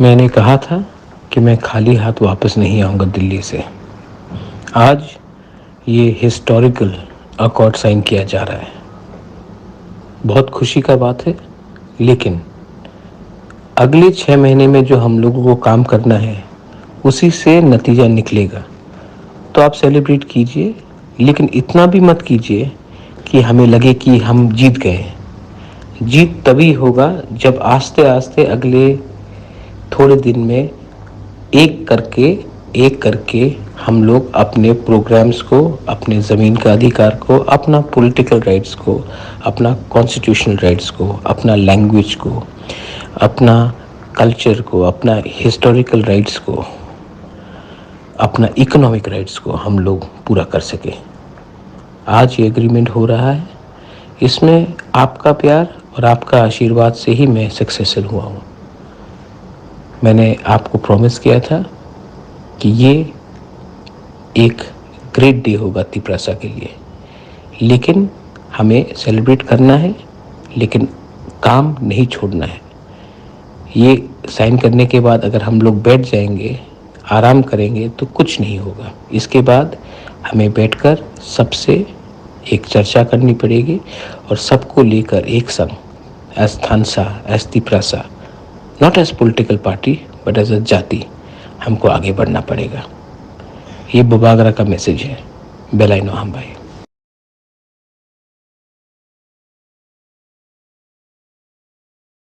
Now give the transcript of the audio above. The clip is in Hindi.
मैंने कहा था कि मैं खाली हाथ वापस नहीं आऊँगा दिल्ली से। आज ये हिस्टोरिकल अकॉर्ड साइन किया जा रहा है। बहुत खुशी का बात है, लेकिन अगले 6 महीने में जो हम लोगों को काम करना है उसी से नतीजा निकलेगा। तो आप सेलिब्रेट कीजिए, लेकिन इतना भी मत कीजिए कि हमें लगे कि हम जीत गए। जीत तभी होगा जब आस्ते आस्ते अगले थोड़े दिन में एक करके हम लोग अपने प्रोग्राम्स को, अपने ज़मीन का अधिकार को, अपना पॉलिटिकल राइट्स को, अपना कॉन्स्टिट्यूशनल राइट्स को, अपना लैंग्वेज को, अपना कल्चर को, अपना हिस्टोरिकल राइट्स को, अपना इकोनॉमिक राइट्स को हम लोग पूरा कर सके। आज ये एग्रीमेंट हो रहा है, इसमें आपका प्यार और आपका आशीर्वाद से ही मैं सक्सेसफुल हुआ हूँ। मैंने आपको प्रॉमिस किया था कि ये एक ग्रेट डे होगा तिप्रासा के लिए, लेकिन हमें सेलिब्रेट करना है, लेकिन काम नहीं छोड़ना है। ये साइन करने के बाद अगर हम लोग बैठ जाएंगे, आराम करेंगे तो कुछ नहीं होगा। इसके बाद हमें बैठकर सबसे एक चर्चा करनी पड़ेगी और सबको लेकर एक संग as Thansa, as Tiprasa, not as political party but as a जाति हमको आगे बढ़ना पड़ेगा। ये बबागरा का मैसेज है। बेलाइनो हम भाई।